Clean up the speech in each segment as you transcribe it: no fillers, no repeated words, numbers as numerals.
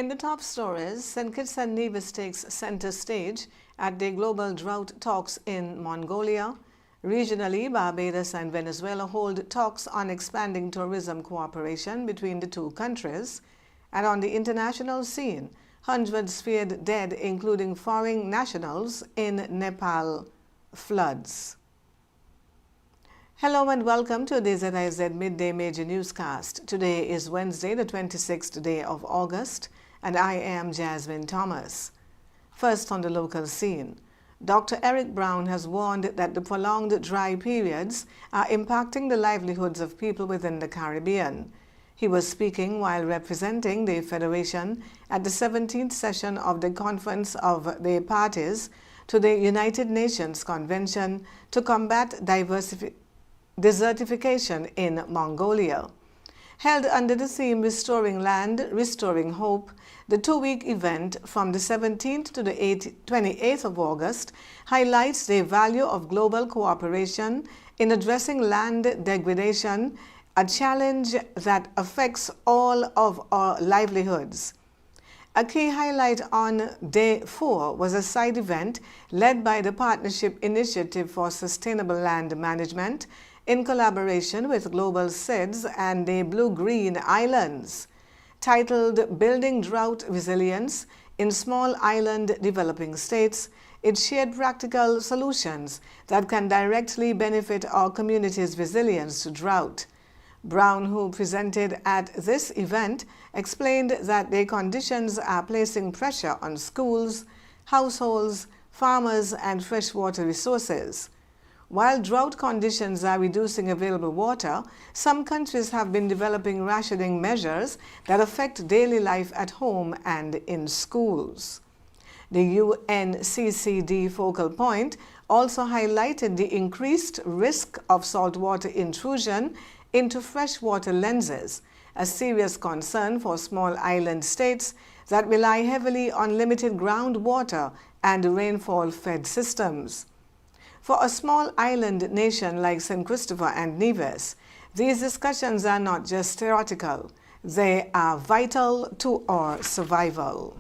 In the top stories, St. Kitts and Nevis takes center stage at the global drought talks in Mongolia. Regionally, Barbados and Venezuela hold talks on expanding tourism cooperation between the two countries. And on the international scene, hundreds feared dead, including foreign nationals, in Nepal floods. Hello and welcome to the ZIZ Midday Major Newscast. Today is Wednesday, the 26th day of August, and I am Jasmine Thomas. First on the local scene, Dr. Eric Brown has warned that the prolonged dry periods are impacting the livelihoods of people within the Caribbean. He was speaking while representing the Federation at the 17th session of the Conference of the Parties to the United Nations Convention to Combat Desertification in Mongolia. Held under the theme Restoring Land, Restoring Hope, the two-week event from the 17th to the 28th of August highlights the value of global cooperation in addressing land degradation, a challenge that affects all of our livelihoods. A key highlight on Day 4 was a side event led by the Partnership Initiative for Sustainable Land Management in collaboration with Global ZIZ and the Blue-Green Islands. Titled Building Drought Resilience in Small Island Developing States, it shared practical solutions that can directly benefit our community's resilience to drought. Brown, who presented at this event, explained that the conditions are placing pressure on schools, households, farmers, and freshwater resources. While drought conditions are reducing available water, some countries have been developing rationing measures that affect daily life at home and in schools. The UNCCD focal point also highlighted the increased risk of saltwater intrusion into freshwater lenses, a serious concern for small island states that rely heavily on limited groundwater and rainfall-fed systems. For a small island nation like St. Christopher and Nevis, these discussions are not just theoretical, they are vital to our survival.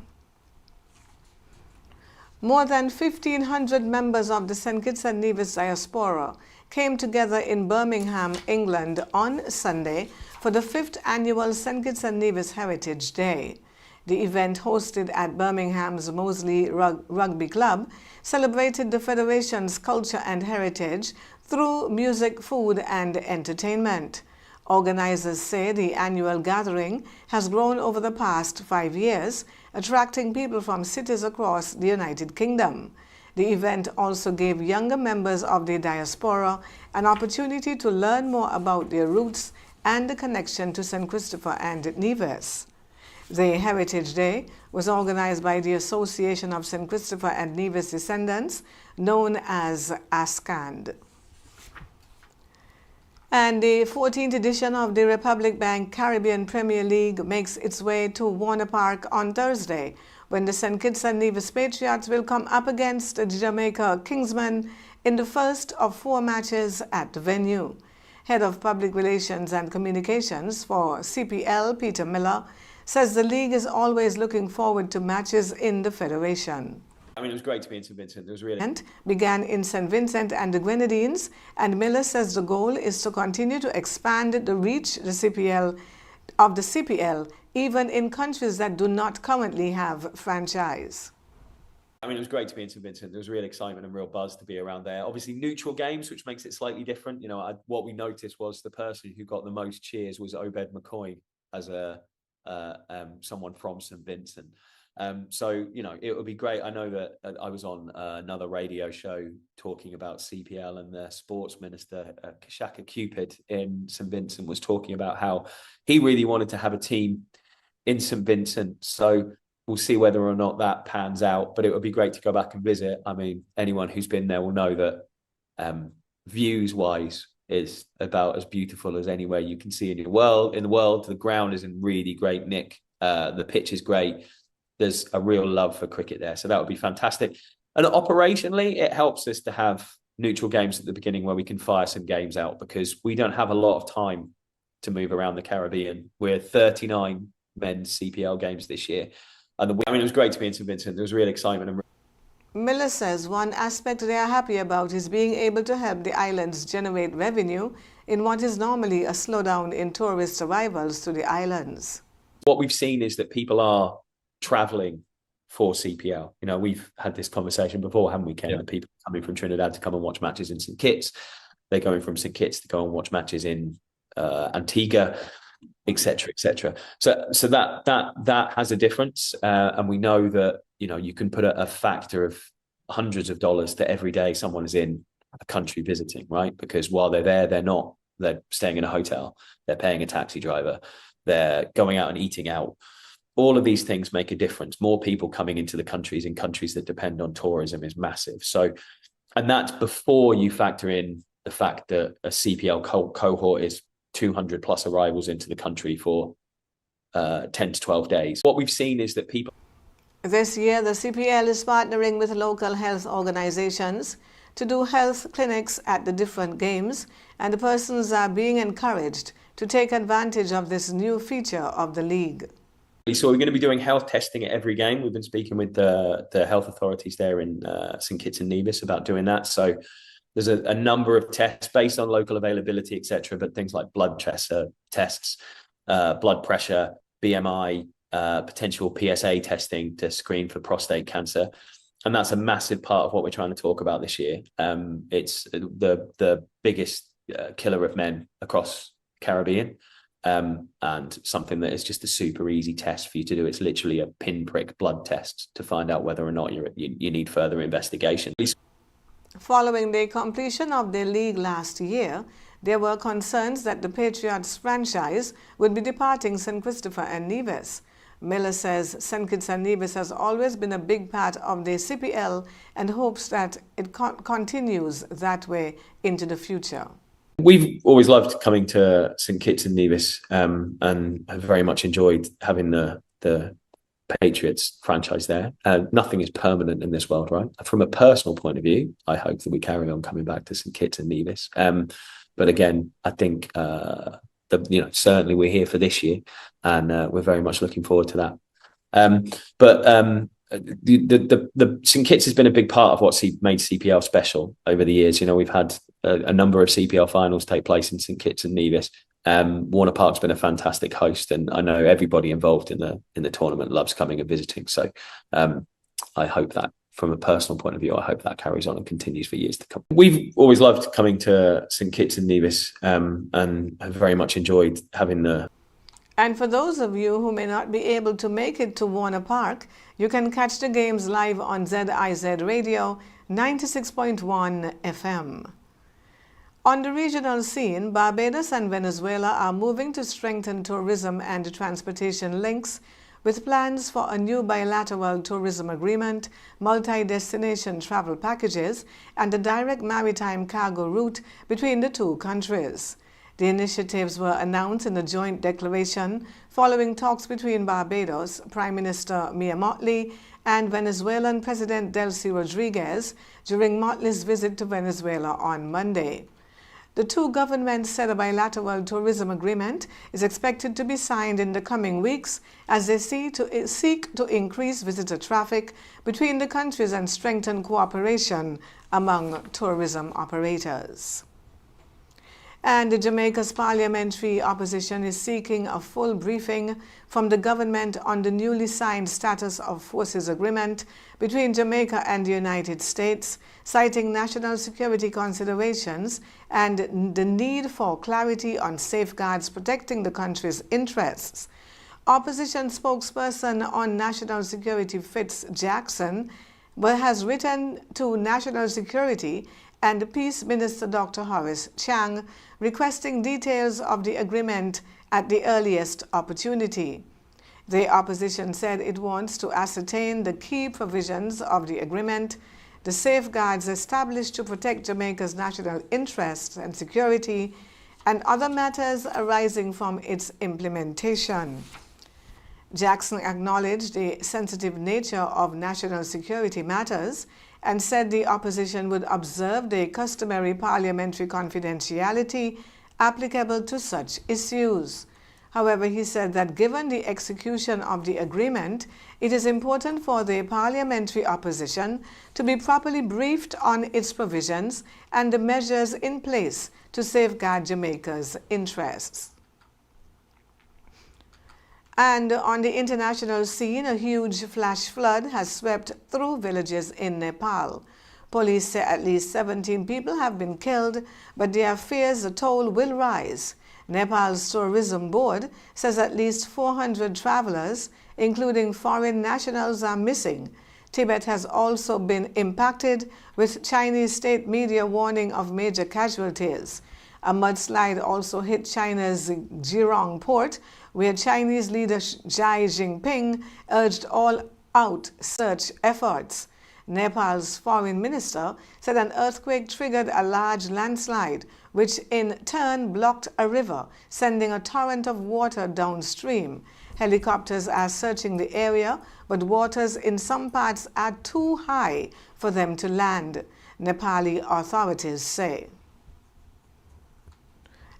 More than 1,500 members of the St. Kitts and Nevis diaspora came together in Birmingham, England on Sunday for the 5th annual St. Kitts and Nevis Heritage Day. The event, hosted at Birmingham's Moseley Rugby Club, celebrated the Federation's culture and heritage through music, food, and entertainment. Organizers say the annual gathering has grown over the past 5 years, attracting people from cities across the United Kingdom. The event also gave younger members of the diaspora an opportunity to learn more about their roots and the connection to St. Christopher and Nevis. The Heritage Day was organized by the Association of St. Christopher and Nevis Descendants, known as ASCAND. And the 14th edition of the Republic Bank Caribbean Premier League makes its way to Warner Park on Thursday, when the St. Kitts and Nevis Patriots will come up against the Jamaica Kingsmen in the first of 4 matches at the venue. Head of Public Relations and Communications for CPL, Peter Miller, says the league is always looking forward to matches in the Federation. I mean, it was great to be in St. Vincent. It was really... began in St. Vincent and the Grenadines, and Miller says the goal is to continue to expand the reach of the CPL, even in countries that do not currently have franchise. I mean, it was great to be in St. Vincent. There was real excitement and real buzz to be around there. Obviously, neutral games, which makes it slightly different. You know, what we noticed was the person who got the most cheers was Obed McCoy as someone from St. Vincent. So, you know, it would be great. I know that I was on another radio show talking about CPL, and the sports minister, Kashaka Cupid in St. Vincent, was talking about how he really wanted to have a team in St. Vincent. So we'll see whether or not that pans out, but it would be great to go back and visit. I mean, anyone who's been there will know that views-wise, is about as beautiful as anywhere you can see in the world. The ground is in really great nick. The pitch is great. There's a real love for cricket there, so that would be fantastic. And operationally, it helps us to have neutral games at the beginning where we can fire some games out, because we don't have a lot of time to move around the Caribbean. We're 39 men's CPL games this year. And it was great to be in St Vincent. There was real excitement. And Miller says one aspect they are happy about is being able to help the islands generate revenue in what is normally a slowdown in tourist arrivals to the islands. what we've seen is that people are traveling for CPL. You know, we've had this conversation before, haven't we, Ken? Yeah. The people coming from Trinidad to come and watch matches in St Kitts. They're going from St Kitts to go and watch matches in Antigua, etc., etc. So that has a difference, and we know that, you know, you can put a factor of hundreds of dollars to every day someone is in a country visiting, right? Because while they're there, they're staying in a hotel, they're paying a taxi driver, they're going out and eating out. All of these things make a difference. More people coming into the countries in countries that depend on tourism is massive. So, and that's before you factor in the fact that a CPL cohort is 200 plus arrivals into the country for 10 to 12 days. What we've seen is that people... This year, the CPL is partnering with local health organizations to do health clinics at the different games, and the persons are being encouraged to take advantage of this new feature of the league. So we're going to be doing health testing at every game. We've been speaking with the health authorities there in St Kitts and Nevis about doing that. So there's a number of tests based on local availability, etc. But things like blood tests, blood pressure, BMI, potential PSA testing to screen for prostate cancer. And that's a massive part of what we're trying to talk about this year. It's the biggest killer of men across Caribbean. And something that is just a super easy test for you to do. It's literally a pinprick blood test to find out whether or not you need further investigation. Following the completion of their league last year, there were concerns that the Patriots franchise would be departing St. Christopher and Nevis. Miller says St. Kitts and Nevis has always been a big part of the CPL and hopes that it continues that way into the future. We've always loved coming to St Kitts and Nevis, and have very much enjoyed having the Patriots franchise there. Nothing is permanent in this world, right? From a personal point of view, I hope that we carry on coming back to St Kitts and Nevis. But again, I think certainly we're here for this year, and we're very much looking forward to that. The St Kitts has been a big part of what's made CPL special over the years. You know, we've had a number of CPL finals take place in St Kitts and Nevis. Warner Park's been a fantastic host, and I know everybody involved in the tournament loves coming and visiting. So I hope that, from a personal point of view, I hope that carries on and continues for years to come. We've always loved coming to St Kitts and Nevis, and have very much enjoyed having the... And for those of you who may not be able to make it to Warner Park, you can catch the games live on ZIZ Radio 96.1 FM. On the regional scene, Barbados and Venezuela are moving to strengthen tourism and transportation links with plans for a new bilateral tourism agreement, multi-destination travel packages, and a direct maritime cargo route between the two countries. The initiatives were announced in a joint declaration following talks between Barbados Prime Minister Mia Mottley and Venezuelan President Delcy Rodriguez during Mottley's visit to Venezuela on Monday. The two governments said a bilateral tourism agreement is expected to be signed in the coming weeks as they seek to increase visitor traffic between the countries and strengthen cooperation among tourism operators. And Jamaica's parliamentary opposition is seeking a full briefing from the government on the newly signed Status of Forces Agreement between Jamaica and the United States, citing national security considerations and the need for clarity on safeguards protecting the country's interests. Opposition spokesperson on national security Fitz Jackson has written to National Security and Peace Minister Dr. Horace Chang requesting details of the agreement at the earliest opportunity. The opposition said it wants to ascertain the key provisions of the agreement, the safeguards established to protect Jamaica's national interests and security, and other matters arising from its implementation. Jackson acknowledged the sensitive nature of national security matters and said the opposition would observe the customary parliamentary confidentiality applicable to such issues. However, he said that given the execution of the agreement, it is important for the parliamentary opposition to be properly briefed on its provisions and the measures in place to safeguard Jamaica's interests. And on the international scene, a huge flash flood has swept through villages in Nepal. Police say at least 17 people have been killed, but there are fears the toll will rise. Nepal's Tourism Board says at least 400 travelers, including foreign nationals, are missing. Tibet has also been impacted, with Chinese state media warning of major casualties. A mudslide also hit China's Zhejiang port, where Chinese leader Xi Jinping urged all-out search efforts. Nepal's foreign minister said an earthquake triggered a large landslide, which in turn blocked a river, sending a torrent of water downstream. Helicopters are searching the area, but waters in some parts are too high for them to land, Nepali authorities say.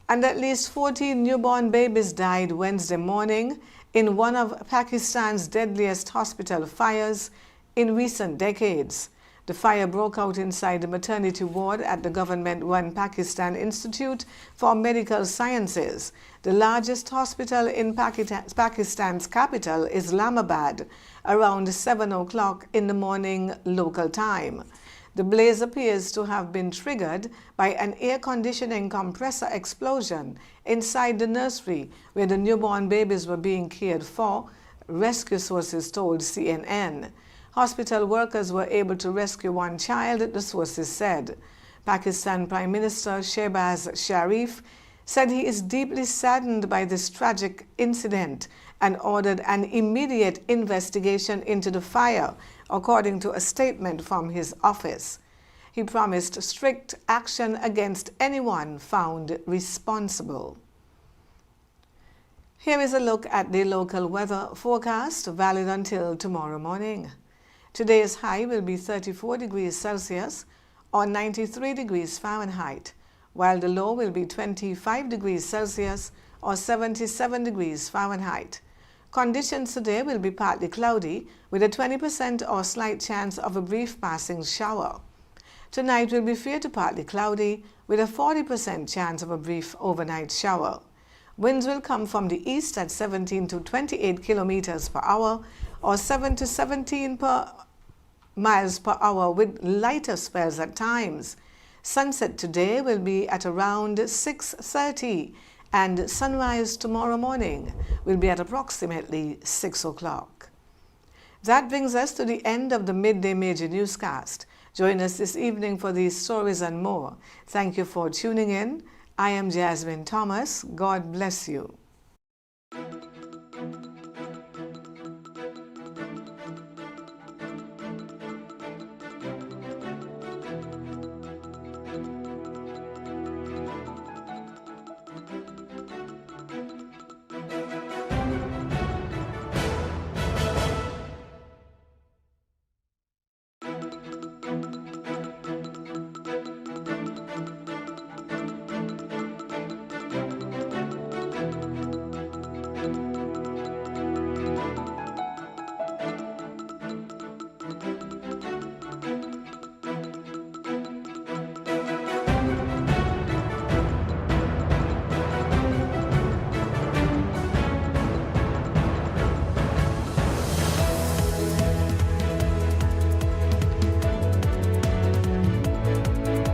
And at least 14 newborn babies died Wednesday morning in one of Pakistan's deadliest hospital fires in recent decades. The fire broke out inside the maternity ward at the government-run Pakistan Institute for Medical Sciences. The largest hospital in Pakistan's capital, Islamabad, around 7 o'clock in the morning local time. The blaze appears to have been triggered by an air conditioning compressor explosion inside the nursery where the newborn babies were being cared for, rescue sources told CNN. Hospital workers were able to rescue one child, the sources said. Pakistan Prime Minister Shehbaz Sharif said he is deeply saddened by this tragic incident and ordered an immediate investigation into the fire, according to a statement from his office. He promised strict action against anyone found responsible. Here is a look at the local weather forecast, valid until tomorrow morning. Today's high will be 34 degrees Celsius or 93 degrees Fahrenheit, while the low will be 25 degrees Celsius or 77 degrees Fahrenheit. Conditions today will be partly cloudy with a 20% or slight chance of a brief passing shower. Tonight will be fair to partly cloudy with a 40% chance of a brief overnight shower. Winds will come from the east at 17 to 28 kilometers per hour or 7 to 17 miles per hour with lighter spells at times. Sunset today will be at around 6:30 and sunrise tomorrow morning will be at approximately 6 o'clock. That brings us to the end of the Midday Major Newscast. Join us this evening for these stories and more. Thank you for tuning in. I am Jasmine Thomas. God bless you.